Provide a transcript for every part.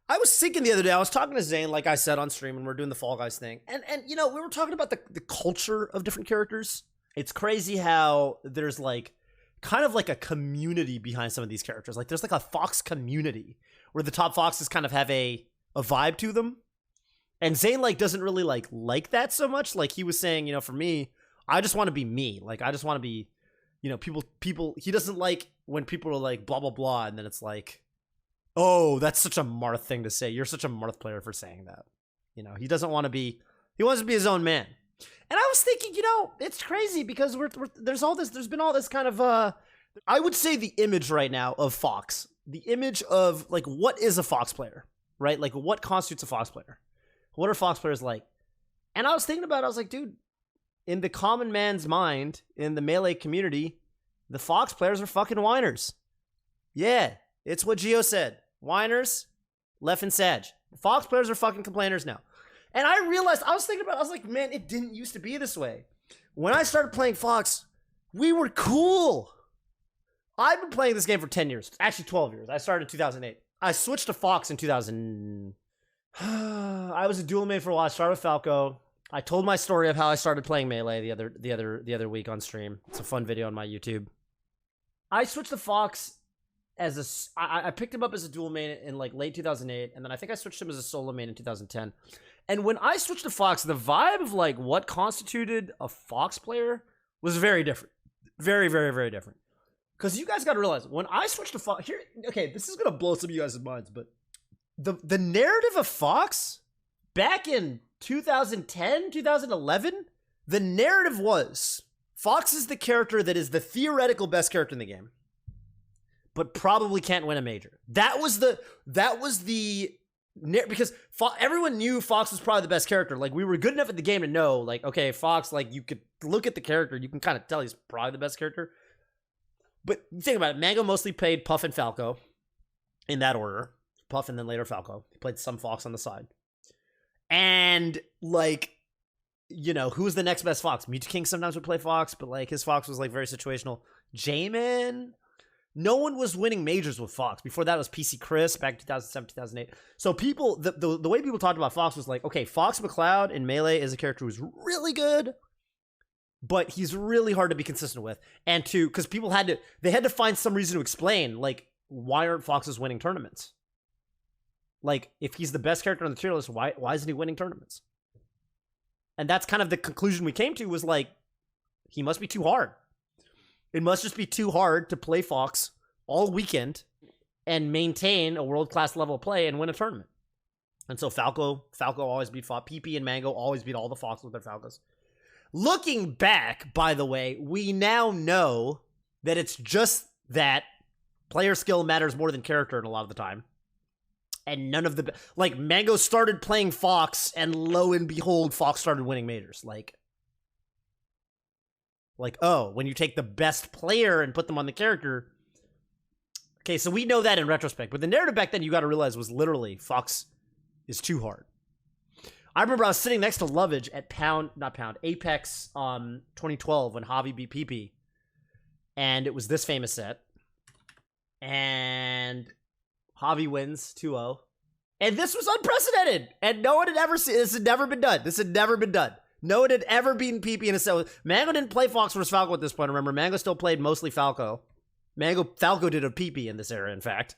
I was thinking the other day, I was talking to Zane, like I said on stream, and we're doing the Fall Guys thing. And you know, we were talking about the culture of different characters. It's crazy how there's like kind of like a community behind some of these characters. Like there's like a Fox community where the top Foxes kind of have a vibe to them. And Zane like doesn't really like that so much. Like he was saying, you know, for me, I just want to be me. Like I just want to be, you know, people he doesn't like when people are like blah blah blah and then it's like, oh, that's such a Marth thing to say. You're such a Marth player for saying that. You know, he doesn't want to be, he wants to be his own man. And I was thinking, you know, it's crazy because there's been all this kind of, I would say the image right now of Fox, the image of like, what is a Fox player, right? Like what constitutes a Fox player? What are Fox players like? And I was thinking about it, I was like, dude, in the common man's mind, in the Melee community, the Fox players are fucking whiners. Yeah, it's what Gio said. Whiners, Left and Sag. Fox players are fucking complainers now. And I realized, I was thinking about it, I was like, man, it didn't used to be this way. When I started playing Fox, we were cool. I've been playing this game for 10 years. Actually, 12 years. I started in 2008. I switched to Fox in 2000. I was a dual main for a while. I started with Falco. I told my story of how I started playing Melee the other week on stream. It's a fun video on my YouTube. I switched to Fox as I picked him up as a dual main in like late 2008, and then I think I switched him as a solo main in 2010. And when I switched to Fox, the vibe of like what constituted a Fox player was very different. Very, very, very different. Because you guys got to realize, when I switched to Fox, here, okay, this is going to blow some of you guys' minds, but the narrative of Fox back in 2010, 2011, the narrative was Fox is the character that is the theoretical best character in the game, but probably can't win a major. That was the because everyone knew Fox was probably the best character. Like we were good enough at the game to know, like, okay, Fox, like you could look at the character, you can kind of tell he's probably the best character. But think about it, Mango mostly played Puff and Falco in that order. Puff and then later Falco. He played some Fox on the side. And like, you know, who was the next best Fox? Mewtwo King sometimes would play Fox, but like his Fox was like very situational. J-Man, no one was winning majors with Fox. Before that was PC Chris back in 2007, 2008. So people, the way people talked about Fox was like, okay, Fox McCloud in Melee is a character who's really good, but he's really hard to be consistent with. And because people had to find some reason to explain, like, why aren't Foxes winning tournaments? Like, if he's the best character on the tier list, why isn't he winning tournaments? And that's kind of the conclusion we came to, was like, he must be too hard. It must just be too hard to play Fox all weekend and maintain a world-class level of play and win a tournament. And so Falco always beat Fox. PP and Mango always beat all the Fox with their Falcos. Looking back, by the way, we now know that it's just that player skill matters more than character a lot of the time. And none of the, like, Mango started playing Fox, and lo and behold, Fox started winning majors. Like, oh, when you take the best player and put them on the character. Okay, so we know that in retrospect. But the narrative back then, you got to realize, was literally Fox is too hard. I remember I was sitting next to Lovage at Apex 2012 when Javi beat PP. And it was this famous set. And Javi wins 2-0. And this was unprecedented. And no one had ever seen this. Had never been done. This had never been done. No one had ever beaten PP in a set. Mango didn't play Fox versus Falco at this point, remember. Mango still played mostly Falco. Falco did a PP in this era, in fact.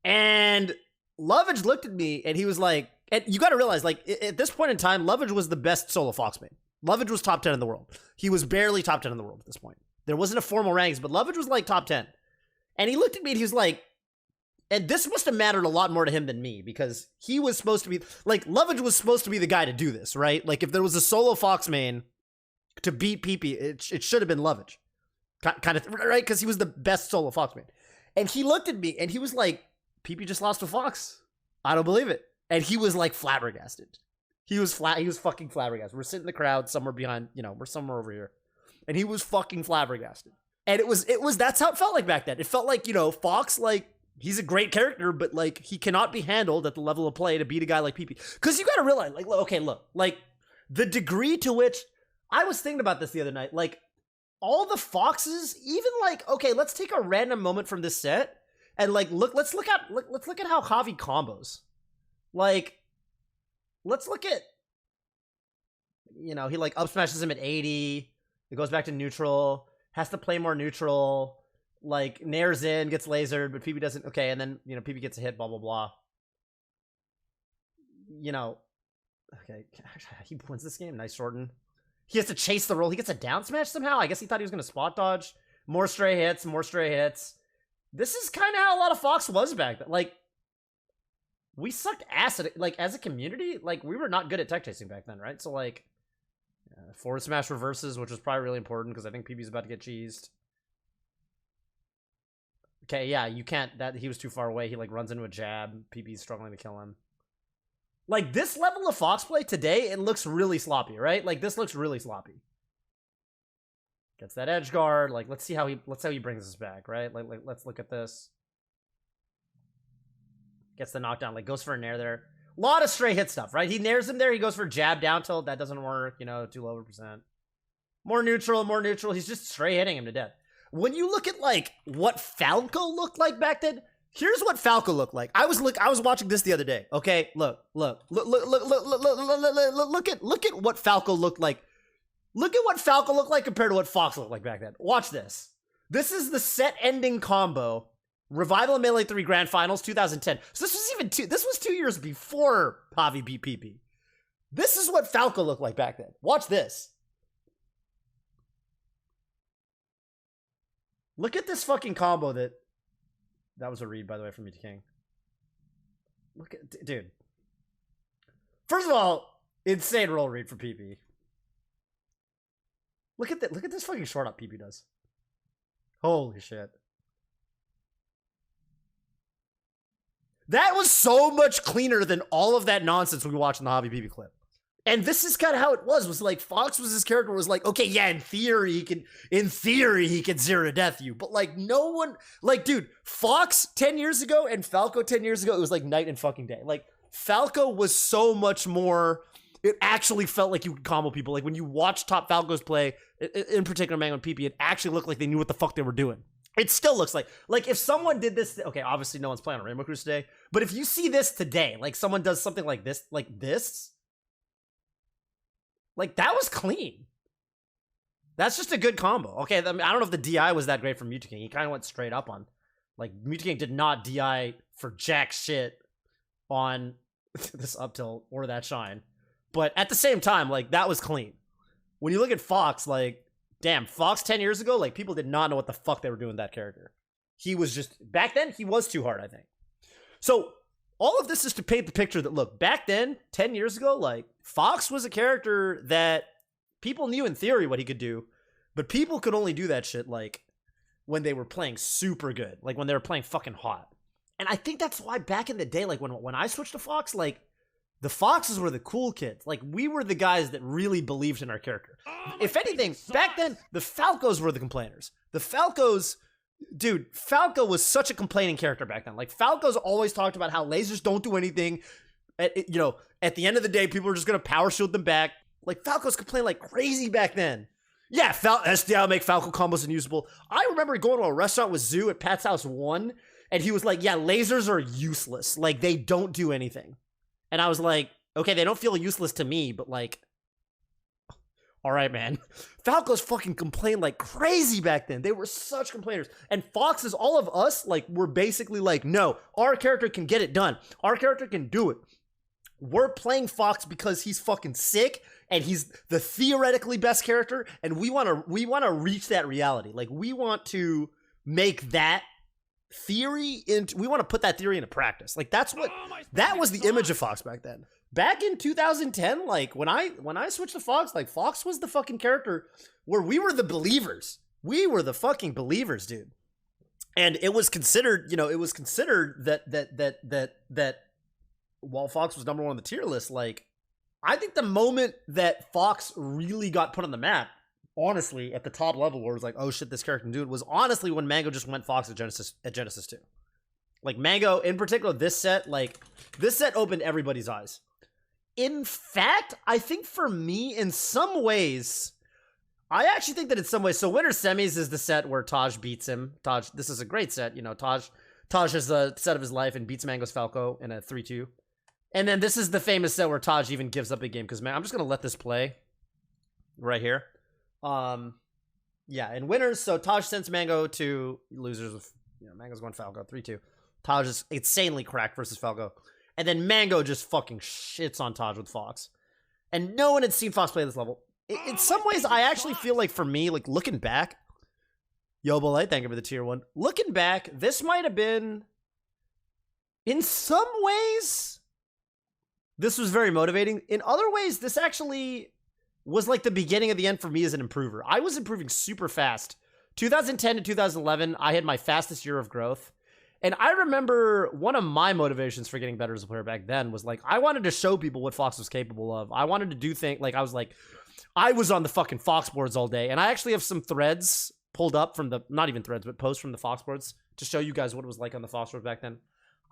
And Lovage looked at me and he was like, and you got to realize, like, at this point in time, Lovage was the best solo Fox main. Lovage was top 10 in the world. He was barely top 10 in the world at this point. There wasn't a formal rankings, but Lovage was like top 10. And he looked at me and he was like, and this must have mattered a lot more to him than me, because he was supposed to be, like, Lovage was supposed to be the guy to do this, right? Like, if there was a solo Fox main to beat PP, it should have been Lovage. Kind of, right? Because he was the best solo Fox main. And he looked at me and he was like, PP just lost to Fox. I don't believe it. And he was like flabbergasted. He was fucking flabbergasted. We're sitting in the crowd somewhere behind, you know, we're somewhere over here. And he was fucking flabbergasted. And it was, that's how it felt like back then. It felt like, you know, Fox, like, he's a great character, but like, he cannot be handled at the level of play to beat a guy like PP. Because you got to realize, like, okay, look, like, the degree to which, I was thinking about this the other night, like, all the Foxes, even like, okay, let's take a random moment from this set and like, let's look at how Javi combos. Like, let's look at, you know, he like up smashes him at 80. It goes back to neutral. Has to play more neutral. Like, nairs in, gets lasered, but PP doesn't. Okay, and then, you know, PP gets a hit, blah, blah, blah. You know, okay, he wins this game. Nice Jordan. He has to chase the roll. He gets a down smash somehow. I guess he thought he was going to spot dodge. More stray hits, more stray hits. This is kind of how a lot of Fox was back then. Like, we sucked ass at it. Like, as a community, like, we were not good at tech chasing back then, right? So, like, forward smash reverses, which was probably really important because I think PB's about to get cheesed. Okay, yeah, you can't. That he was too far away. He, like, runs into a jab. PB's struggling to kill him. Like, this level of Fox play today, it looks really sloppy, right? Like, this looks really sloppy. Gets that edge guard. Like, let's see how he brings us back, right? Like let's look at this. Gets the knockdown. Like, goes for a nair there. A lot of stray hit stuff, right? He nairs him there. He goes for jab down tilt. That doesn't work. You know, too low percent. More neutral, more neutral. He's just stray hitting him to death. When you look at, like, what Falco looked like back then, here's what Falco looked like. I was watching this the other day. Okay, look at what Falco looked like. Look at what Falco looked like compared to what Fox looked like back then. Watch this. This is the set-ending combo. Revival of Melee 3 Grand Finals 2010. So this was 2 years before Javi beat PP. This is what Falco looked like back then. Watch this. Look at this fucking combo that was a read, by the way, from me to King. Look at, dude. First of all, insane roll read for PP. Look at this fucking short up PP does. Holy shit. That was so much cleaner than all of that nonsense we watched in the Javi PP clip. And this is kind of how it was like, Fox was his character, was like, okay, yeah, in theory he can zero death you. But, like, no one, like, dude, Fox 10 years ago and Falco 10 years ago, it was like night and fucking day. Like, Falco was so much more, it actually felt like you could combo people. Like, when you watch top Falcos play, in particular Mango and PP, it actually looked like they knew what the fuck they were doing. It still looks like if someone did this, okay, obviously no one's playing on Rainbow Cruise today, but if you see this today, like, someone does something like this, like, that was clean. That's just a good combo. Okay, I don't know if the DI was that great from Mewtwo. He kind of went straight up on. Like, Mewtwo did not DI for jack shit on this up tilt or that shine. But at the same time, like, that was clean. When you look at Fox, like, damn, Fox 10 years ago, like, people did not know what the fuck they were doing with that character. He was just, back then, he was too hard, I think. So, all of this is to paint the picture that, look, back then, 10 years ago, like, Fox was a character that people knew in theory what he could do, but people could only do that shit, like, when they were playing super good, like, when they were playing fucking hot. And I think that's why back in the day, like, when I switched to Fox, like, the Foxes were the cool kids. Like, we were the guys that really believed in our character. If anything, back then, the Falcos were the complainers. The Falcos... Dude, Falco was such a complaining character back then. Like, Falco's always talked about how lasers don't do anything. At the end of the day, people are just going to power shield them back. Like, Falco's complained like crazy back then. Yeah, SDI make Falco combos unusable. I remember going to a restaurant with Zoo at Pat's House 1, and he was like, yeah, lasers are useless. Like, they don't do anything. And I was like, okay, they don't feel useless to me, but, like, all right, man. Falco's fucking complained like crazy back then. They were such complainers. And Foxes, all of us, like, were basically like, no, our character can get it done. Our character can do it. We're playing Fox because he's fucking sick and he's the theoretically best character, and we want to reach that reality. Like, we want to make that theory we want to put that theory into practice. Like, that was the image of Fox back then. Back in 2010, like, when I switched to Fox, like, Fox was the fucking character where we were the believers. We were the fucking believers, dude. And it was considered, that while Fox was number one on the tier list, like, I think the moment that Fox really got put on the map, honestly, at the top level, where it was like, oh shit, this character can do it, was honestly when Mango just went Fox at Genesis 2. Like, Mango, in particular, this set opened everybody's eyes. In fact, I think for me, in some ways, I actually think that in some ways, so Winter Semis is the set where Taj beats him. This is a great set. Taj has the set of his life and beats Mango's Falco in a 3-2. And then this is the famous set where Taj even gives up a game because, man, I'm just going to let this play right here. Yeah, and winners, so Taj sends Mango to losers with, Mango's going Falco, 3-2. Taj is insanely cracked versus Falco. And then Mango just fucking shits on Taj with Fox. And no one had seen Fox play this level. In some ways, I actually feel like for me, like looking back, Yobolite, thank you for the tier 1. Looking back, this might have been, in some ways, this was very motivating. In other ways, this actually was like the beginning of the end for me as an improver. I was improving super fast. 2010 to 2011, I had my fastest year of growth. And I remember one of my motivations for getting better as a player back then was like, I wanted to show people what Fox was capable of. I wanted to do things like, I was on the fucking Foxboards all day. And I actually have some threads pulled up from the, not even threads, but posts from the Foxboards to show you guys what it was like on the Foxboards back then.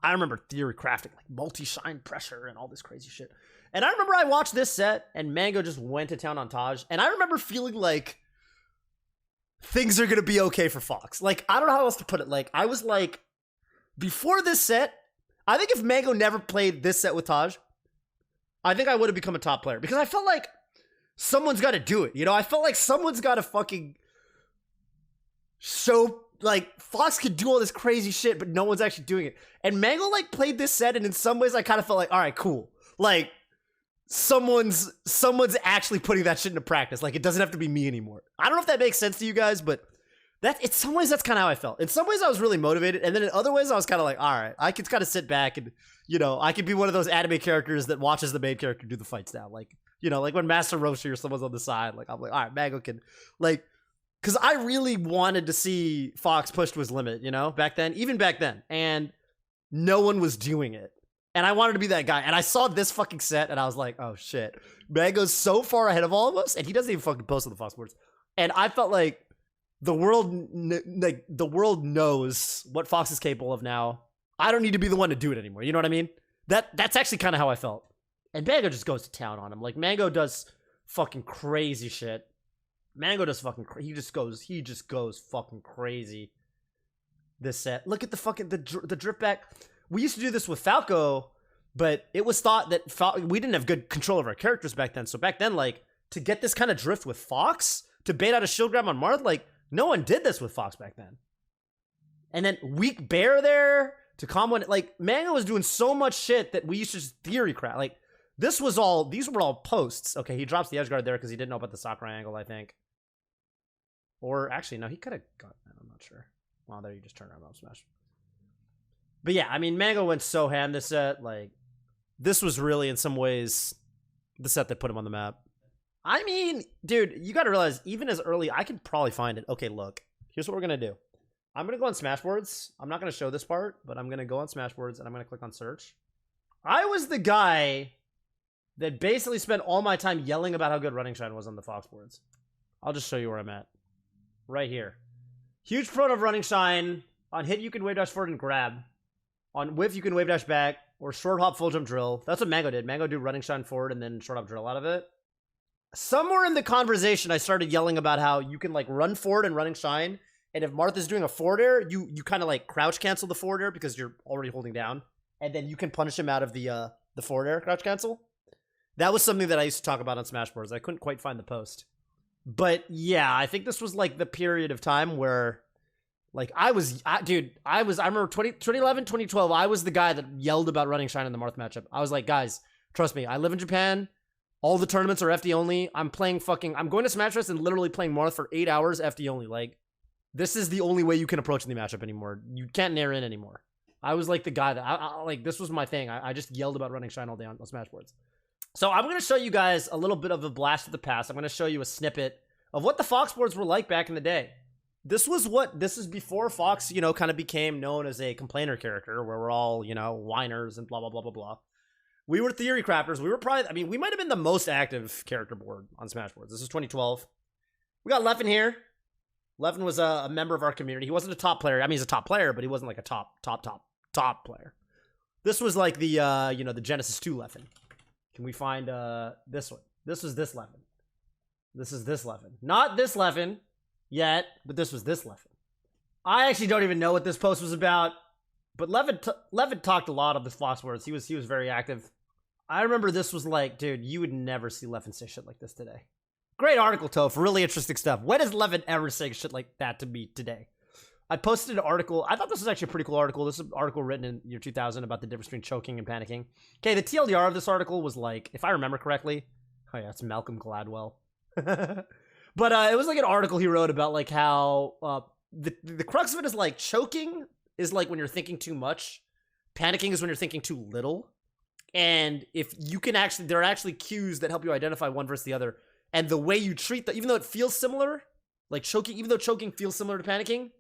I remember theory crafting, like multi-shine pressure and all this crazy shit. And I remember I watched this set and Mango just went to town on Taj. And I remember feeling like things are going to be okay for Fox. Like, I don't know how else to put it. Like, I was like, before this set, I think if Mango never played this set with Taj, I think I would have become a top player. Because I felt like someone's got to do it. I felt like someone's got to fucking show, like, Fox could do all this crazy shit, but no one's actually doing it. And Mango, like, played this set, and in some ways I kind of felt like, all right, cool. Like, someone's actually putting that shit into practice. Like, it doesn't have to be me anymore. I don't know if that makes sense to you guys, but in some ways, that's kind of how I felt. In some ways, I was really motivated. And then in other ways, I was kind of like, all right, I could kind of sit back and, I could be one of those anime characters that watches the main character do the fights now. Like, like when Master Roshi or someone's on the side, like, I'm like, all right, Mango can, like, because I really wanted to see Fox push to his limit, back then, even back then. And no one was doing it. And I wanted to be that guy. And I saw this fucking set and I was like, oh shit. Mango's so far ahead of all of us. And he doesn't even fucking post on the Foxboards. And I felt like, the world knows what Fox is capable of now. I don't need to be the one to do it anymore. You know what I mean? That's actually kind of how I felt. And Mango just goes to town on him. Like, Mango does fucking crazy shit. Mango does fucking he just goes fucking crazy this set. Look at the fucking the drip back. We used to do this with Falco, but it was thought that we didn't have good control of our characters back then. So back then, like, to get this kind of drift with Fox, to bait out a shield grab on Marth, like, no one did this with Fox back then. And then weak bear there to combo, like, Mango was doing so much shit that we used to just theory crap. Like, these were all posts. Okay, he drops the edge guard there because he didn't know about the Sakura angle, I think. Or actually, no, he could have got that. I'm not sure. Well, there you just turn around Upsmash. But yeah, I mean, Mango went so ham this set. Like, this was really, in some ways, the set that put him on the map. I mean, dude, you gotta realize, even as early, I could probably find it. Okay, look. Here's what we're gonna do. I'm gonna go on Smashboards. I'm not gonna show this part, but I'm gonna go on Smashboards, and I'm gonna click on search. I was the guy that basically spent all my time yelling about how good Running Shine was on the Foxboards. I'll just show you where I'm at. Right here. Huge pro of Running Shine. On hit, you can wave dash forward and grab. On whiff, you can wave dash back, or short hop full jump drill. That's what Mango did. Mango do Running Shine forward and then short hop drill out of it. Somewhere in the conversation, I started yelling about how you can, like, run forward and Running Shine, and if Martha's doing a forward air, you kind of, like, crouch cancel the forward air because you're already holding down, and then you can punish him out of the forward air crouch cancel. That was something that I used to talk about on Smashboards. I couldn't quite find the post. But, yeah, I think this was, like, the period of time where, like, I remember 2011, 2012, I was the guy that yelled about Running Shine in the Marth matchup. I was like, guys, trust me, I live in Japan. All the tournaments are FD only. I'm going to Smash Fest and literally playing Marth for 8 hours FD only. Like, this is the only way you can approach the matchup anymore. You can't nair in anymore. I was like the guy that, like, this was my thing. I just yelled about Running Shine all day on Smashboards. So I'm going to show you guys a little bit of a blast of the past. I'm going to show you a snippet of what the Foxboards were like back in the day. This is before Fox, kind of became known as a complainer character where we're all, whiners and blah, blah, blah, blah, blah. We were theory crafters. We were probably, we might have been the most active character board on Smashboards. This is 2012. We got Leffen here. Leffen was a member of our community. He wasn't a top player. I mean, he's a top player, but he wasn't like a top player. This was like the, the Genesis 2 Leffen. Can we find this one? This was this Leffen. This is this Leffen. Not this Leffen yet, but this was this Leffen. I actually don't even know what this post was about. But Leffen talked a lot of the Foxboards. He was very active. I remember this was like, dude, you would never see Leffen say shit like this today. Great article, Toph. Really interesting stuff. When is Leffen ever saying shit like that to me today? I posted an article. I thought this was actually a pretty cool article. This is an article written in year 2000 about the difference between choking and panicking. Okay, the TLDR of this article was like, if I remember correctly, oh yeah, it's Malcolm Gladwell. But it was like an article he wrote about like how the crux of it is like choking is like when you're thinking too much. Panicking is when you're thinking too little. And if you can actually, there are actually cues that help you identify one versus the other. And the way you treat that, even though it feels similar, like choking, even though choking feels similar to panicking,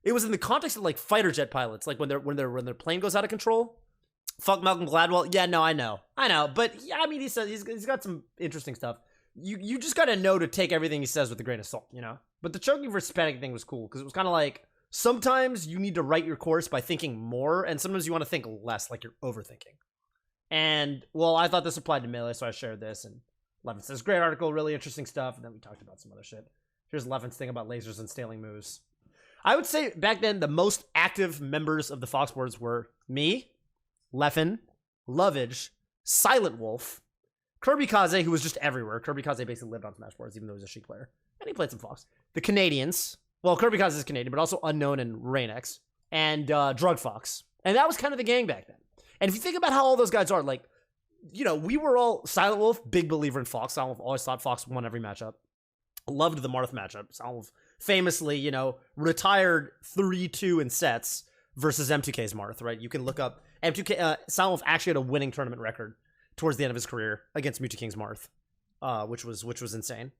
it was in the context of like fighter jet pilots, like when their plane goes out of control. Fuck Malcolm Gladwell. Yeah, no, I know. But yeah, I mean, he says he's got some interesting stuff. You just gotta know to take everything he says with a grain of salt, you know. But the choking versus panicking thing was cool because it was kind of like sometimes you need to write your course by thinking more, and sometimes you want to think less, like you're overthinking. And well, I thought this applied to Melee, so I shared this. And Leffen says, great article, really interesting stuff. And then we talked about some other shit. Here's Leffen's thing about lasers and staling moves. I would say back then, the most active members of the Foxboards were me, Leffen, Lovage, Silent Wolf, Kirby Kaze, who was just everywhere. Kirby Kaze basically lived on Smashboards, even though he was a Sheik player. And he played some Fox. The Canadians. Well, Kirby Kaze is Canadian, but also Unknown and Rainex. And Drug Fox. And that was kind of the gang back then. And if you think about how all those guys are, like, you know, we were all Silent Wolf, big believer in Fox. Silent Wolf always thought Fox won every matchup. Loved the Marth matchup. Silent Wolf famously, you know, retired 3-2 in sets versus M2K's Marth, right? You can look up M2K. Silent Wolf actually had a winning tournament record towards the end of his career against Muta King's Marth, which was insane.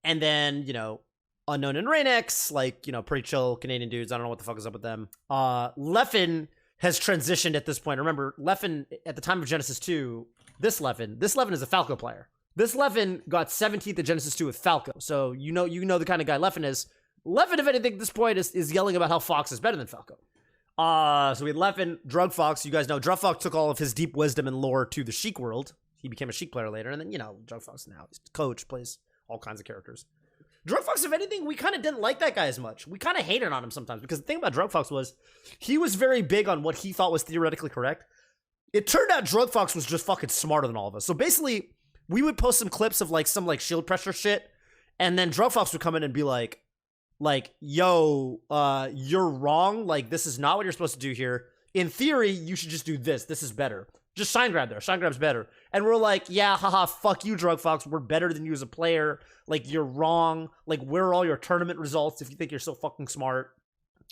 And then, you know, Unknown and Rainex, like, you know, pretty chill Canadian dudes. I don't know what the fuck is up with them. Leffen has transitioned at this point. Remember, Leffen, at the time of Genesis 2, this Leffen is a Falco player. This Leffen got 17th at Genesis 2 with Falco. So you know the kind of guy Leffen is. Leffen, if anything, at this point is yelling about how Fox is better than Falco. So we had Leffen, Drug Fox. You guys know Drug Fox took all of his deep wisdom and lore to the Sheik world. He became a Sheik player later. And then, you know, Drug Fox now is coach, plays all kinds of characters. Drug Fox, if anything, we kind of didn't like that guy as much. We kind of hated on him sometimes because the thing about Drug Fox was he was very big on what he thought was theoretically correct. It turned out Drug Fox was just fucking smarter than all of us. So basically, we would post some clips of like some like shield pressure shit, and then Drug Fox would come in and be like, yo, you're wrong. Like, this is not what you're supposed to do here. In theory, you should just do this. This is better. Just shine grab there. Shine grab's better. And we're like, yeah, haha, fuck you, Drug Fox. We're better than you as a player. Like, you're wrong. Like, where are all your tournament results if you think you're so fucking smart?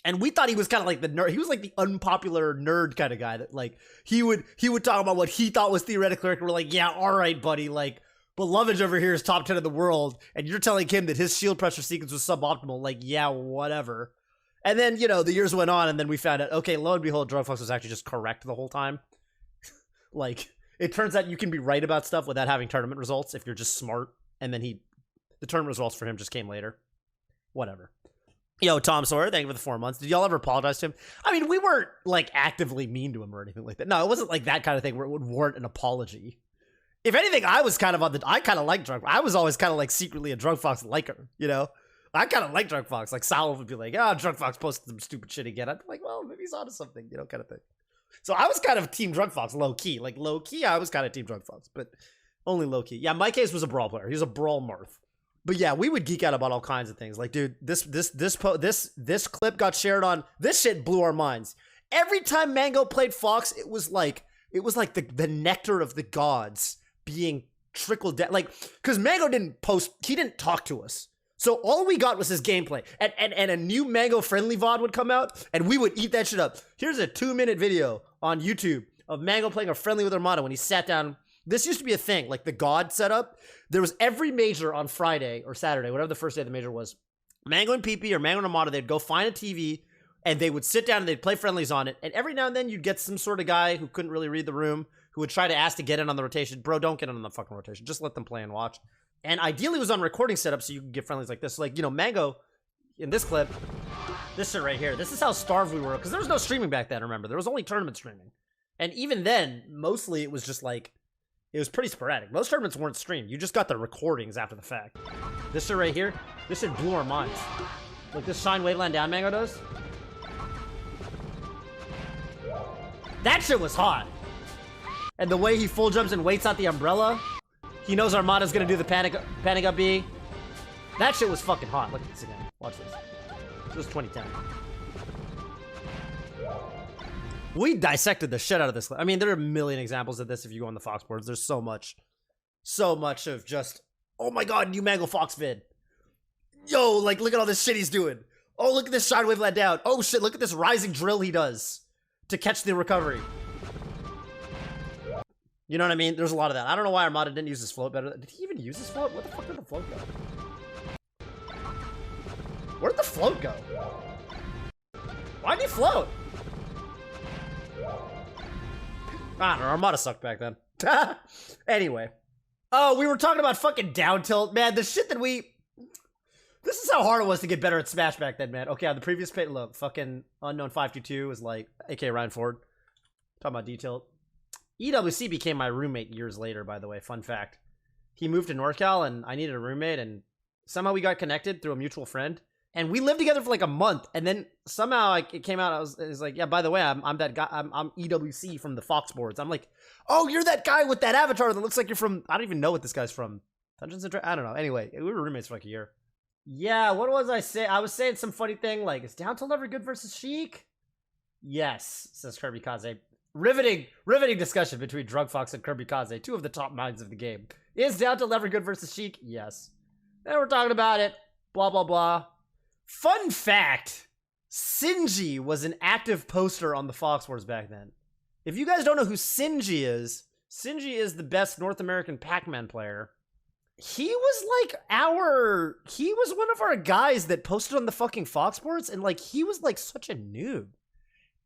And we thought he was kind of like the nerd. He was like the unpopular nerd kind of guy that like he would talk about what he thought was theoretically correct. We're like, yeah, all right, buddy. Like, but Lovage over here is top 10 in the world, and you're telling him that his shield pressure sequence was suboptimal. Like, yeah, whatever. And then, you know, the years went on, and then we found out, okay, lo and behold, Drug Fox was actually just correct the whole time. Like, it turns out you can be right about stuff without having tournament results if you're just smart. And then the tournament results for him just came later. Whatever. Yo, Tom Sawyer, thank you for the 4 months. Did y'all ever apologize to him? I mean, we weren't, like, actively mean to him or anything like that. No, it wasn't like that kind of thing where it would warrant an apology. If anything, I was kind of I kind of like Drug Fox. I was always kind of, like, secretly a Drug Fox liker, you know? I kind of like Drug Fox. Like, Sal would be like, Drug Fox posted some stupid shit again. I'd be like, well, maybe he's onto something, you know, kind of thing. So I was kind of Team Drug Fox, low-key. Like, low-key, I was kind of Team Drug Fox, but only low-key. Yeah, my case was a brawl player. He was a brawl Marth. But yeah, we would geek out about all kinds of things. Like, dude, this clip got shared on. This shit blew our minds. Every time Mango played Fox, it was like the nectar of the gods being trickled down. Like, because Mango didn't post, he didn't talk to us. So all we got was his gameplay. And a new Mango friendly VOD would come out, and we would eat that shit up. Here's a 2-minute video on YouTube of Mango playing a friendly with Armada when he sat down. This used to be a thing, like the God setup. There was every major on Friday or Saturday, whatever the first day of the major was. Mango and PP or Mango and Armada, they'd go find a TV, and they would sit down and they'd play friendlies on it. And every now and then you'd get some sort of guy who couldn't really read the room, who would try to ask to get in on the rotation. Bro, don't get in on the fucking rotation. Just let them play and watch. And ideally it was on recording setup so you could get friendlies like this. So like, you know, Mango, in this clip, this shit right here, this is how starved we were. Because there was no streaming back then, remember. There was only tournament streaming. And even then, mostly it was just like, it was pretty sporadic. Most tournaments weren't streamed. You just got the recordings after the fact. This shit right here, this shit blew our minds. Like this Shine Waveland down Mango does. That shit was hot. And the way he full jumps and waits out the umbrella, he knows Armada's gonna do the panic up B. That shit was fucking hot. Look at this again. Watch this. This was 2010. We dissected the shit out of this. I mean, there are a million examples of this if you go on the Foxboards. There's so much of just, oh my god, new Mangle Fox vid. Yo, like, look at all this shit he's doing. Oh, look at this shine wave let down. Oh shit, look at this rising drill he does to catch the recovery. You know what I mean? There's a lot of that. I don't know why Armada didn't use his float better. Did he even use his float? Where the fuck did the float go? Where did the float go? Why'd he float? I don't know, Armada sucked back then. Anyway. Oh, we were talking about fucking down tilt. Man, the shit that we... This is how hard it was to get better at Smash back then, man. Okay, on the previous page, look, fucking Unknown 522 is like, AK Ryan Ford. Talking about D-tilt. EWC became my roommate years later, by the way. Fun fact. He moved to NorCal, and I needed a roommate, and somehow we got connected through a mutual friend. And we lived together for like a month, and then somehow it came out. It was like, yeah, by the way, I'm that guy. I'm EWC from the Foxboards. I'm like, oh, you're that guy with that avatar that looks like you're from. I don't even know what this guy's from. Dungeons and Dragons. I don't know. Anyway, we were roommates for like a year. Yeah, what was I saying? I was saying some funny thing like, is down tilt ever good versus Sheik? Yes, says Kirby Kaze. Riveting discussion between Drug Fox and Kirby Kaze, two of the top minds of the game. Is down tilt ever good versus Sheik? Yes. Then we're talking about it. Blah blah blah. Fun fact, Sinji was an active poster on the Foxboards back then. If you guys don't know who Sinji is the best North American Pac-Man player. He was one of our guys that posted on the fucking Foxboards, and like, he was like such a noob.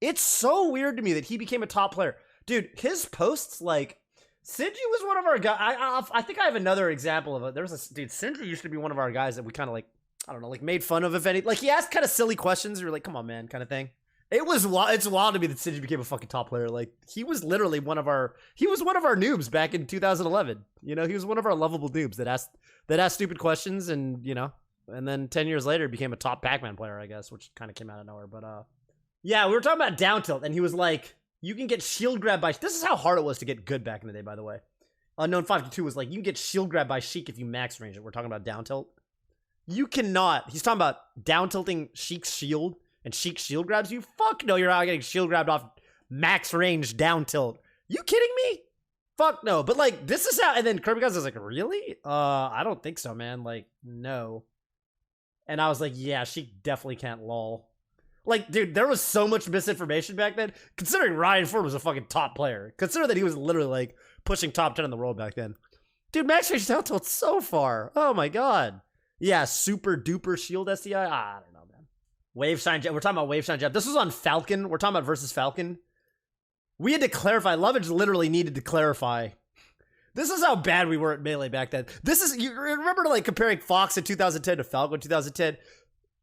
It's so weird to me that he became a top player. Dude, his posts, like, Sinji was one of our guys. I think I have another example of it. There was dude, Sinji used to be one of our guys that we kind of like, I don't know, like made fun of, if any. Like, he asked kind of silly questions. You're like, come on, man, kind of thing. It's wild to me that Sinji became a fucking top player. Like, he was literally one of our noobs back in 2011. You know, he was one of our lovable noobs that asked stupid questions, and you know, and then 10 years later became a top Pac-Man player, I guess, which kind of came out of nowhere. But yeah, we were talking about down tilt, and he was like, you can get shield grabbed by. This is how hard it was to get good back in the day, by the way. Unknown 522 was like, you can get shield grabbed by Sheik if you max range it. We're talking about down tilt. You cannot. He's talking about down tilting Sheik's shield, and Sheik shield grabs you. Fuck no, you're not getting shield grabbed off max range down tilt. You kidding me? Fuck no. But like, this is how. And then Kirby Guys was like, really? I don't think so, man. Like, no. And I was like, yeah, Sheik definitely can't lol. Like, dude, there was so much misinformation back then. Considering Ryan Ford was a fucking top player. Consider that he was literally like pushing top 10 in the world back then. Dude, max range down tilt so far. Oh my god. Yeah, super duper shield SDI. I don't know, man. Wave shine jab. We're talking about wave shine jab. This was on Falcon. We're talking about versus Falcon. We had to clarify. Lovage literally needed to clarify. This is how bad we were at Melee back then. This is, you remember like comparing Fox in 2010 to Falco in 2010?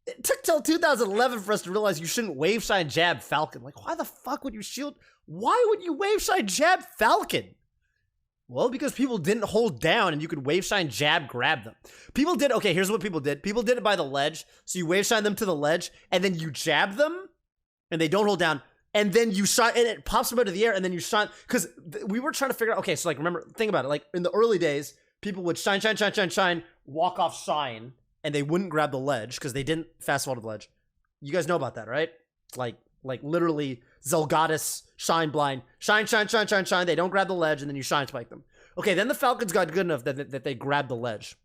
It took till 2011 for us to realize you shouldn't wave shine jab Falcon. Like, why the fuck would you shield? Why would you wave shine jab Falcon? Well, because people didn't hold down and you could wave shine jab grab them. People did, okay, here's what people did. People did it by the ledge. So you wave shine them to the ledge and then you jab them and they don't hold down. And then you shine, and it pops them out of the air and then you shine. Because we were trying to figure out, okay, so like, remember, think about it. Like in the early days, people would shine, walk off shine, and they wouldn't grab the ledge because they didn't fast fall to the ledge. You guys know about that, right? Like literally Zelgatus, shine blind, shine. They don't grab the ledge, and then you shine spike them. Okay, then the Falcons got good enough that they grabbed the ledge.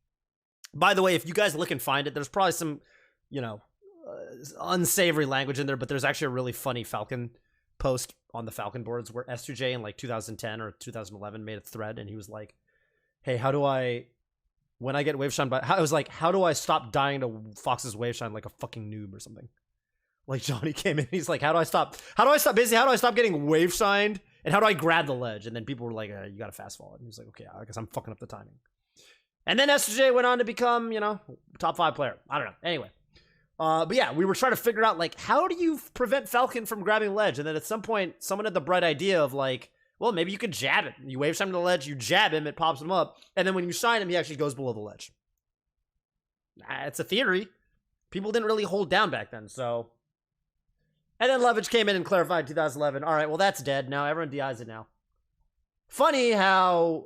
By the way, if you guys look and find it, there's probably some, you know, unsavory language in there, but there's actually a really funny Falcon post on the Falcon boards where S2J in like 2010 or 2011 made a thread, and he was like, hey, how do I, when I get wave shine, I was like, how do I stop dying to Fox's wave shine like a fucking noob or something? Like Johnny came in, he's like, how do I stop getting wave shined, and how do I grab the ledge? And then people were like, you gotta fast fall. And he's like, okay, I guess I'm fucking up the timing. And then S2J went on to become, you know, top 5 player. I don't know. Anyway. But yeah, we were trying to figure out, like, how do you prevent Falcon from grabbing ledge? And then at some point, someone had the bright idea of, like, well, maybe you could jab it. You wave shine to the ledge, you jab him, it pops him up, and then when you shine him, he actually goes below the ledge. It's a theory. People didn't really hold down back then, so. And then Lovage came in and clarified 2011. All right, well, that's dead. Now everyone DIs it now. Funny how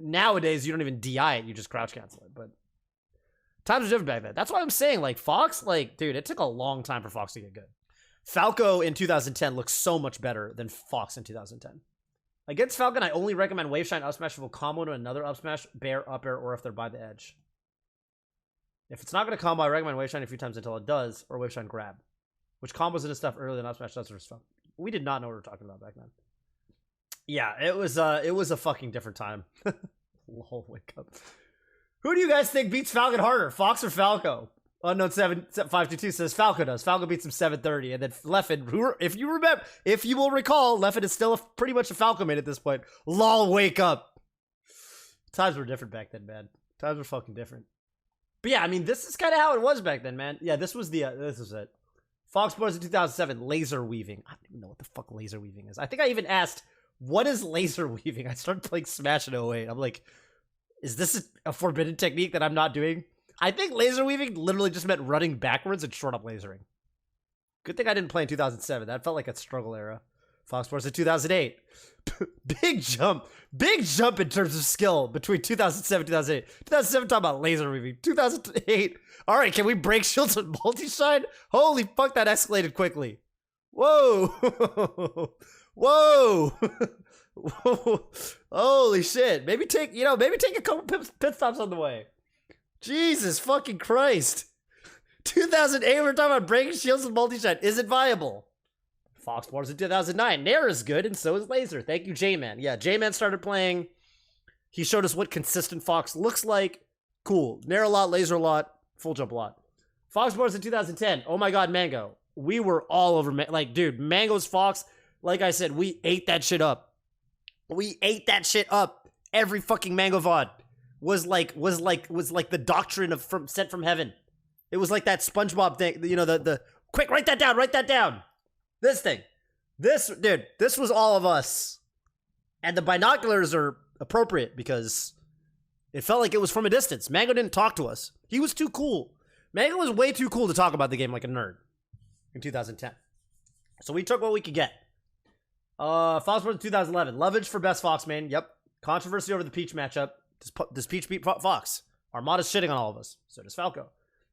nowadays you don't even DI it, you just crouch cancel it. But times were different back then. That's why I'm saying, like, Fox, like, dude, it took a long time for Fox to get good. Falco in 2010 looks so much better than Fox in 2010. Against Falcon, I only recommend Wave Shine Upsmash if will combo to another Upsmash, Bear, Up Air, or if they're by the edge. If it's not going to combo, I recommend Wave Shine a few times until it does, or Wave Shine Grab, which combos into stuff earlier than Upsmash does for stuff. We did not know what we were talking about back then. Yeah, it was a fucking different time. Lol, wake up. Who do you guys think beats Falcon harder, Fox or Falco? Unknown 7522 says Falco does. Falco beats him 730, and then Leffen, if you will recall, Leffen is still pretty much a Falco main at this point. Lol, wake up. Times were different back then, man. Times were fucking different. But yeah, I mean, this is kind of how it was back then, man. Yeah, this was it. Foxboards in 2007, laser weaving. I don't even know what the fuck laser weaving is. I think I even asked, what is laser weaving? I started playing Smash in 08. I'm like, is this a forbidden technique that I'm not doing? I think laser weaving literally just meant running backwards and short up lasering. Good thing I didn't play in 2007. That felt like a struggle era. Foxboards in 2008. Big jump in terms of skill between 2007 and 2008. 2007 talking about laser weaving. 2008. All right, can we break shields with multi-shine? Holy fuck, that escalated quickly. Whoa. Whoa. Holy shit. Maybe take a couple pit stops on the way. Jesus fucking Christ. 2008, we're talking about breaking shields with multi-shine. Is it viable? Foxboards in 2009. Nair is good, and so is Laser. Thank you, J-Man. Yeah, J-Man started playing. He showed us what consistent Fox looks like. Cool. Nair a lot, Laser a lot, full jump a lot. Foxboards in 2010. Oh my god, Mango. We were all over, like, dude, Mango's Fox, like I said, we ate that shit up. We ate that shit up. Every fucking Mango VOD was like the doctrine of sent from heaven. It was like that SpongeBob thing, you know, the quick, write that down. This thing. This was all of us. And the binoculars are appropriate because it felt like it was from a distance. Mango didn't talk to us. He was too cool. Mango was way too cool to talk about the game like a nerd in 2010. So we took what we could get. Foxboards 2011. Lovage for best Fox main. Yep. Controversy over the Peach matchup. Does Peach beat Fox? Armada's shitting on all of us. So does Falco.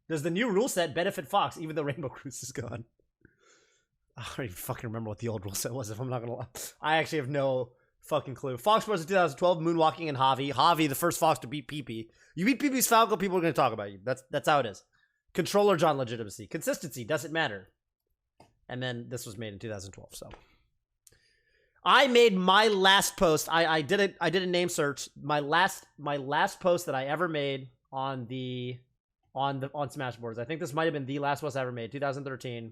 Does the new rule set benefit Fox even though Rainbow Cruise is gone? I don't even fucking remember what the old rule set was, if I'm not gonna lie. I actually have no fucking clue. Foxboards in 2012, Moonwalking and Javi. Javi, the first Fox to beat PP. You beat PP's Falco, people are gonna talk about you. That's how it is. Controller John legitimacy. Consistency doesn't matter. And then this was made in 2012, so. I made my last post. I did a name search. My last post that I ever made on Smashboards. I think this might have been the last post I ever made, 2013.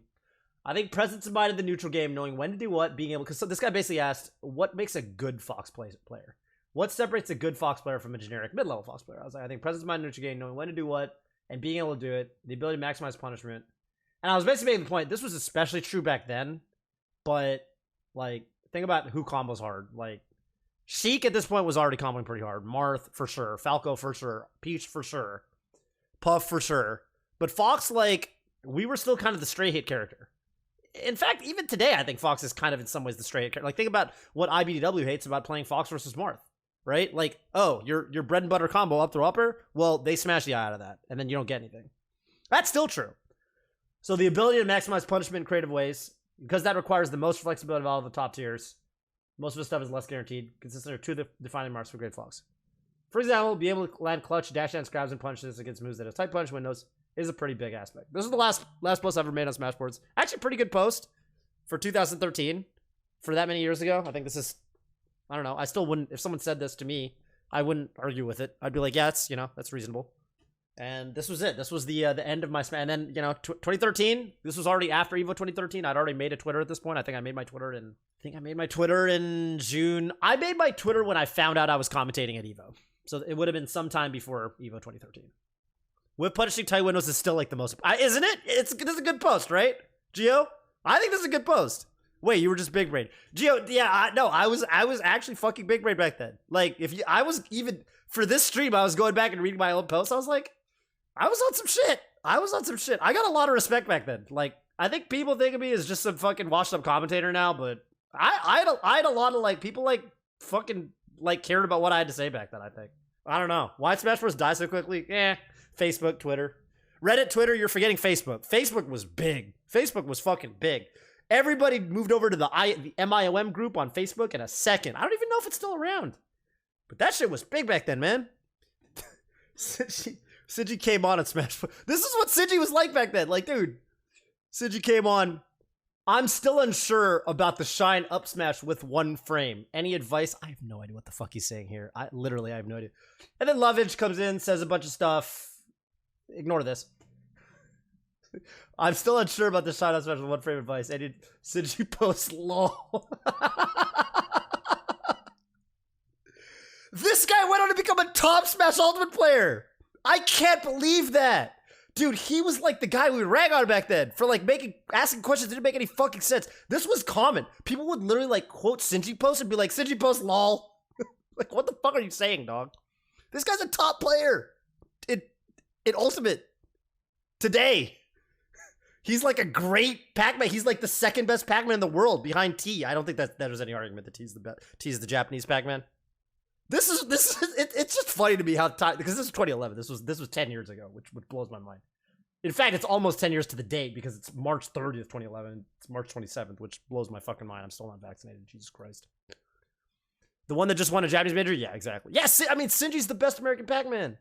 I think presence of mind in the neutral game, knowing when to do what, being able, because this guy basically asked, what makes a good Fox player? What separates a good Fox player from a generic mid-level Fox player? I was like, I think presence of mind in the neutral game, knowing when to do what, and being able to do it, the ability to maximize punishment. And I was basically making the point, this was especially true back then, but, like, think about who combos hard. Like, Sheik at this point was already comboing pretty hard. Marth, for sure. Falco, for sure. Peach, for sure. Puff, for sure. But Fox, like, we were still kind of the stray hit character. In fact, even today, I think Fox is kind of in some ways the stray hit character. Like, think about what IBDW hates about playing Fox versus Marth, right? Like, oh, your bread and butter combo up throw upper, well, they smash the eye out of that, and then you don't get anything. That's still true. So the ability to maximize punishment in creative ways, because that requires the most flexibility of all of the top tiers, most of the stuff is less guaranteed, consistent of two defining marks for great Fox. For example, be able to land clutch, dash dance, grabs, and punches against moves that have tight punch windows is a pretty big aspect. This is the last post I ever made on Smashboards. Actually, pretty good post for 2013. For that many years ago, I think this is, I don't know, I still wouldn't, if someone said this to me, I wouldn't argue with it. I'd be like, yeah, it's, you know, that's reasonable. And this was it. This was the end of my Smash. And then, you know, 2013, this was already after EVO 2013. I'd already made a Twitter at this point. I think I made my Twitter in June. I made my Twitter when I found out I was commentating at EVO. So it would have been sometime before EVO 2013. Whip punishing tight windows is still like the most, isn't it? This is a good post, right, Gio? I think this is a good post. Wait, you were just big brain, Gio? Yeah, no, I was actually fucking big brain back then. Like, I was even for this stream, I was going back and reading my old posts. I was like, I was on some shit. I got a lot of respect back then. Like, I think people think of me as just some fucking washed up commentator now, but I had a lot of like people like fucking like cared about what I had to say back then, I think. I don't know. Why Smash Bros. Die so quickly? Facebook, Twitter. Reddit, Twitter, you're forgetting Facebook. Facebook was big. Facebook was fucking big. Everybody moved over to the MIOM group on Facebook in a second. I don't even know if it's still around. But that shit was big back then, man. Sinji came on Smash Bros. This is what Sinji was like back then. Like, dude, Sinji came on. I'm still unsure about the Shine up smash with one frame. Any advice? I have no idea what the fuck he's saying here. I have no idea. And then Lovage comes in, says a bunch of stuff. Ignore this. I'm still unsure about the Shine up smash with one frame advice. Any Sinji post lol. This guy went on to become a top Smash Ultimate player. I can't believe that. Dude, he was like the guy we would rag on back then for like asking questions that didn't make any fucking sense. This was common. People would literally like quote Sinji post and be like, Sinji post lol. Like, what the fuck are you saying, dog? This guy's a top player in Ultimate today. He's like a great Pac-Man. He's like the second best Pac-Man in the world behind T. I don't think that there's any argument that T's the best. T's the Japanese Pac-Man. It's just funny to me how time, because this is 2011. This was 10 years ago, which blows my mind. In fact, it's almost 10 years to the date because it's March 30th, 2011. It's March 27th, which blows my fucking mind. I'm still not vaccinated. Jesus Christ. The one that just won a Japanese major? Yeah, exactly. Yes, I mean, Sinji's the best American Pac-Man.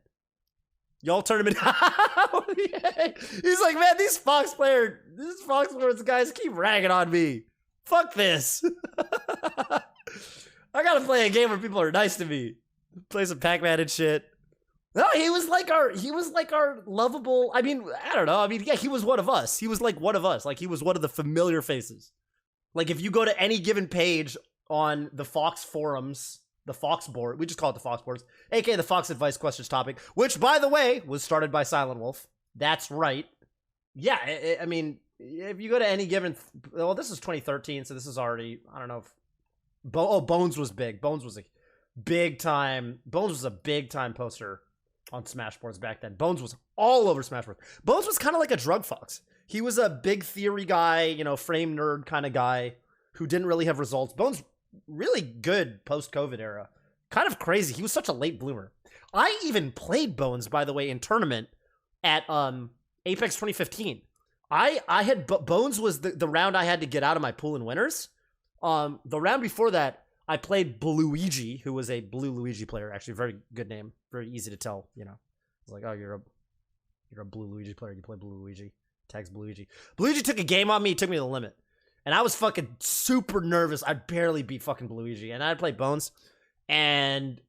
Y'all turn him in. Yeah. He's like, man, these Foxboards guys keep ragging on me. Fuck this. I gotta play a game where people are nice to me. Play some Pac-Man and shit. No, he was like our lovable, I mean, I don't know. I mean, yeah, he was one of us. He was like one of us. Like, he was one of the familiar faces. Like, if you go to any given page on the Fox forums, the Foxboard, we just call it the Foxboards, aka the Fox Advice Questions topic, which, by the way, was started by Silent Wolf. That's right. Yeah, I mean, if you go to any given, well, this is 2013, so this is already, I don't know if, Bones was big. Bones was a big time poster on Smashboards back then. Bones was all over Smashboards. Bones was kind of like a drug fox. He was a big theory guy, you know, frame nerd kind of guy who didn't really have results. Bones, really good post-COVID era. Kind of crazy. He was such a late bloomer. I even played Bones, by the way, in tournament at Apex 2015. I had Bones was the round I had to get out of my pool in winners. The round before that, I played Bluigi, who was a Blue Luigi player. Actually, very good name. Very easy to tell, you know. It's like, oh, you're a Blue Luigi player. You play Blue Luigi. Tags Bluigi. Bluigi took a game on me. Took me to the limit. And I was fucking super nervous. I barely beat fucking Bluigi. And I played Bones. And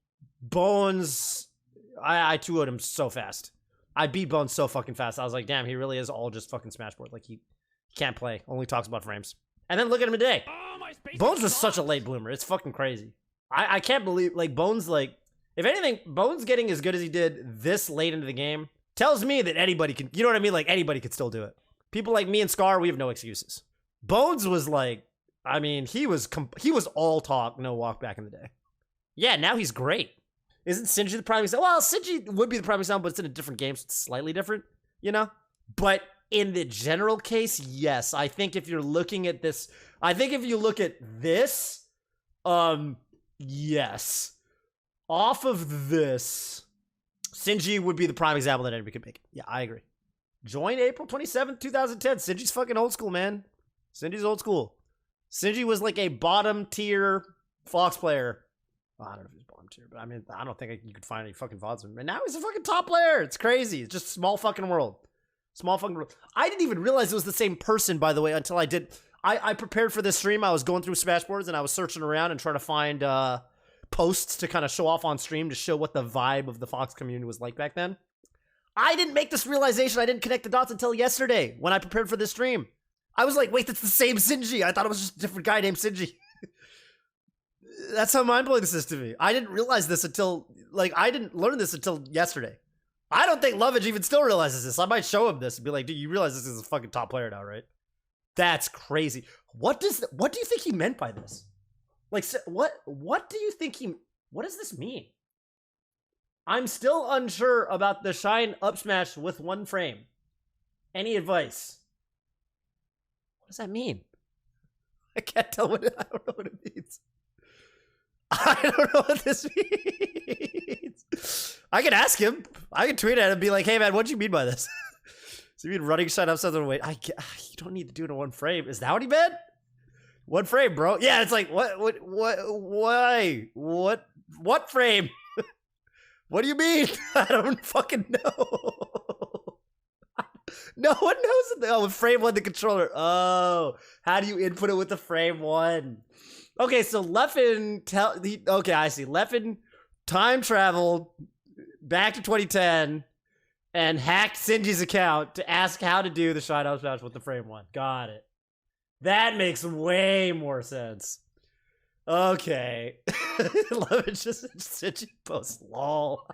Bones, I 2-0'd him so fast. I beat Bones so fucking fast. I was like, damn, he really is all just fucking Smashboard. Like, he can't play. Only talks about frames. And then look at him today. Bones was such a late bloomer. It's fucking crazy. I can't believe, like, Bones, like, if anything, Bones getting as good as he did this late into the game tells me that anybody can, you know what I mean? Like, anybody could still do it. People like me and Scar, we have no excuses. Bones was like, I mean, he was all talk, no walk back in the day. Yeah, now he's great. Isn't Sinji the prime example? Well, Sinji would be the prime example, but it's in a different game, so it's slightly different, you know? But in the general case, yes. I think if you're looking at this, yes. Off of this, Sinji would be the prime example that anybody could make. Yeah, I agree. Join April 27th, 2010. Sinji's fucking old school, man. Sinji's old school. Sinji was like a bottom tier Fox player. Well, I don't know if he's bottom tier, but I mean, I don't think you could find any fucking VODs of him. And now he's a fucking top player. It's crazy. It's just small fucking world. Small fucking world. I didn't even realize it was the same person, by the way, until I did. I prepared for this stream. I was going through Smashboards and I was searching around and trying to find posts to kind of show off on stream to show what the vibe of the Fox community was like back then. I didn't make this realization. I didn't connect the dots until yesterday when I prepared for this stream. I was like, wait, that's the same Sinji. I thought it was just a different guy named Sinji. That's how mind-blowing this is to me. I didn't realize this until, like, I didn't learn this until yesterday. I don't think Lovage even still realizes this. I might show him this and be like, dude, you realize this is a fucking top player now, right? That's crazy. What do you think he meant by this? Like, what do you think what does this mean? I'm still unsure about the Shine up smash with one frame. Any advice? What does that mean? I can't tell I don't know what it means. I don't know what this means. I can ask him. I can tweet at him and be like, hey, man, what do you mean by this? So you mean running shut up something? Wait, you don't need to do it in one frame. Is that what he meant? One frame, bro. Yeah, it's like, why? What frame? What do you mean? I don't fucking know. No one knows. Oh, with frame one, the controller. Oh, how do you input it with the frame one? Okay, so Leffen okay, I see. Leffen time traveled back to 2010 and hacked Sinji's account to ask how to do the Shine Upsmash with the frame one. Got it. That makes way more sense. Okay. Leffen just Sinji post lol.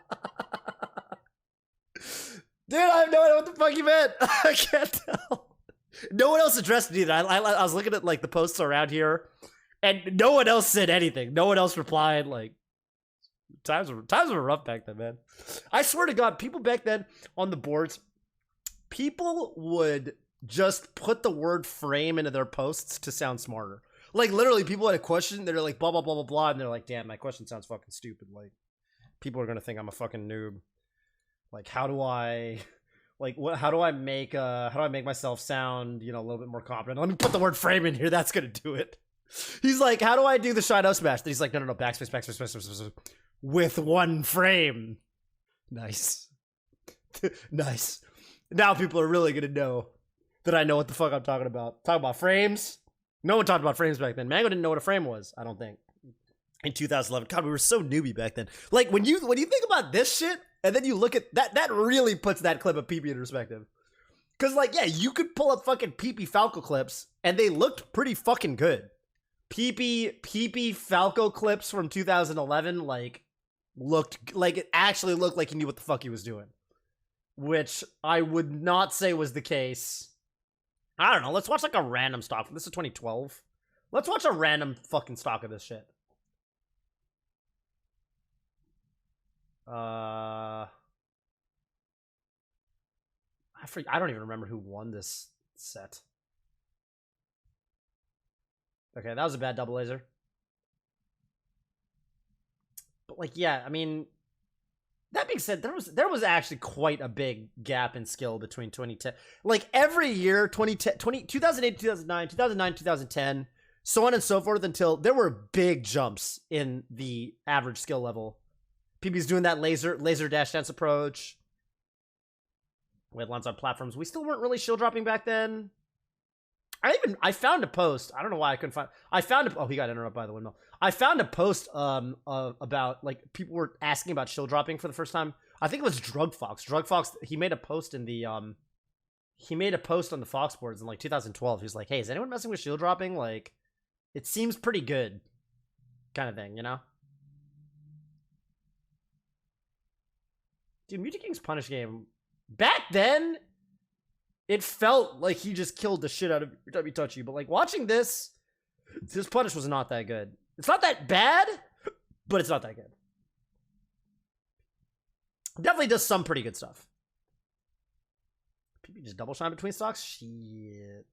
Dude, I have no idea what the fuck you meant. I can't tell. No one else addressed it either. I was looking at like the posts around here, and no one else said anything. No one else replied. Like times were rough back then, man. I swear to God, people back then on the boards, people would just put the word frame into their posts to sound smarter. Like literally, people had a question, they're like blah blah blah blah blah, and they're like, damn, my question sounds fucking stupid. Like people are gonna think I'm a fucking noob. Like, how do I make myself sound, you know, a little bit more confident? Let me put the word frame in here. That's gonna do it. He's like, how do I do the Shine Upsmash? Then he's like, no, backspace, with one frame. Nice. Nice. Now people are really gonna know that I know what the fuck I'm talking about. Talk about frames. No one talked about frames back then. Mango didn't know what a frame was, I don't think. In 2011. God, we were so newbie back then. Like, when you think about this shit, and then you look at that really puts that clip of PP in perspective. Because, like, yeah, you could pull up fucking PP Falco clips, and they looked pretty fucking good. PP Falco clips from 2011, like, it actually looked like he knew what the fuck he was doing. Which I would not say was the case. I don't know, let's watch, like, a random stock. This is 2012. Let's watch a random fucking stock of this shit. I don't even remember who won this set. Okay, that was a bad double laser. But like, yeah, I mean, that being said, there was actually quite a big gap in skill between 2010. Like every year, 2008, 2009, 2010, so on and so forth, until there were big jumps in the average skill level. PB's doing that laser dash dance approach. We had lines on platforms. We still weren't really shield dropping back then. I found a post. I don't know why I couldn't find. Oh, he got interrupted by the windmill. I found a post about like people were asking about shield dropping for the first time. I think it was Drug Fox. He made a post in the he made a post on the Foxboards in like 2012. He was like, "Hey, is anyone messing with shield dropping? Like, it seems pretty good." Kind of thing, you know? Dude, Mewtwo King's punish game, back then, it felt like he just killed the shit out of every time he touched you. But like watching this, his punish was not that good. It's not that bad, but it's not that good. Definitely does some pretty good stuff. PP just double shine between stocks? Shit.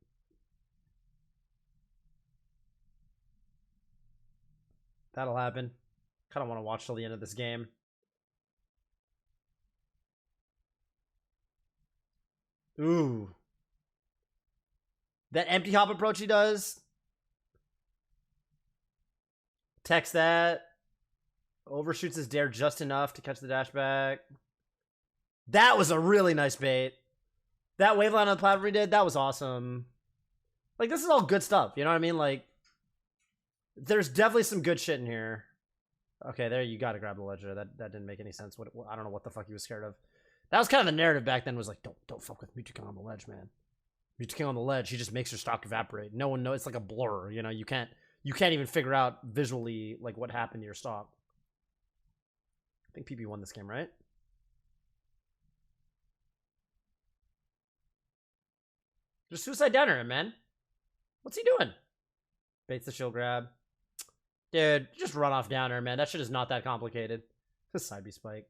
That'll happen. Kind of want to watch till the end of this game. Ooh. That empty hop approach he does. Text that. Overshoots his dare just enough to catch the dash back. That was a really nice bait. That wave line on the platform he did, that was awesome. Like, this is all good stuff, you know what I mean? Like, there's definitely some good shit in here. Okay, there, you gotta grab the ledger. That didn't make any sense. I don't know what the fuck he was scared of. That was kind of the narrative back then, was like, don't fuck with Mewtwo King on the ledge, man. Mewtwo King on the ledge, he just makes your stock evaporate. No one knows. It's like a blur, you know? You can't even figure out visually, like, what happened to your stock. I think PP won this game, right? Just suicide downer him, man. What's he doing? Baits the shield grab. Dude, just run off downer, man. That shit is not that complicated. Just side B spike.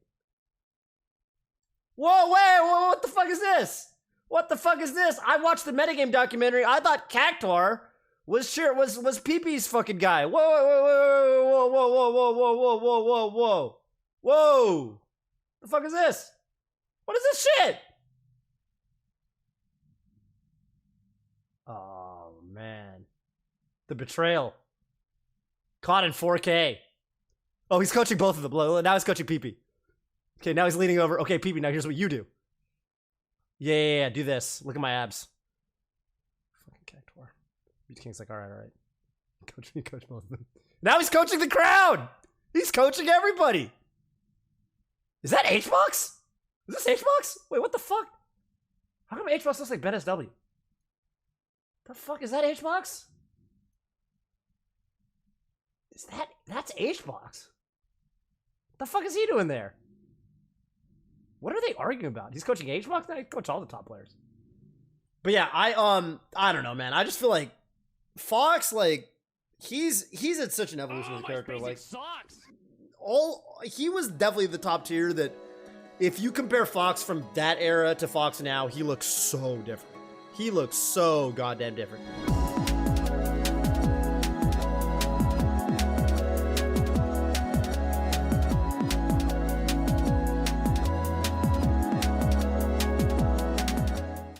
Whoa, wait, what the fuck is this? What the fuck is this? I watched the metagame documentary. I thought Cactuar Was PP's fucking guy. Whoa, whoa, whoa, whoa, whoa, whoa, whoa, whoa, whoa, whoa, whoa. Whoa. The fuck is this? What is this shit? Oh, man. The betrayal. Caught in 4K. Oh, he's coaching both of them. Now he's coaching PP. Okay, now he's leaning over. Okay, PP, now here's what you do. Yeah, do this. Look at my abs. Fucking cactuar. Beat King's like, all right. Coach both of them. Now he's coaching the crowd. He's coaching everybody. Is that HBox? Is this HBox? Wait, what the fuck? How come HBox looks like Ben SW? The fuck is that HBox? That's HBox? The fuck is he doing there? What are they arguing about? He's coaching HBox? I coach all the top players. But yeah, I don't know, man. I just feel like Fox, like, he's at such an evolution of the character. Like, he was definitely the top tier that if you compare Fox from that era to Fox now, he looks so different. He looks so goddamn different.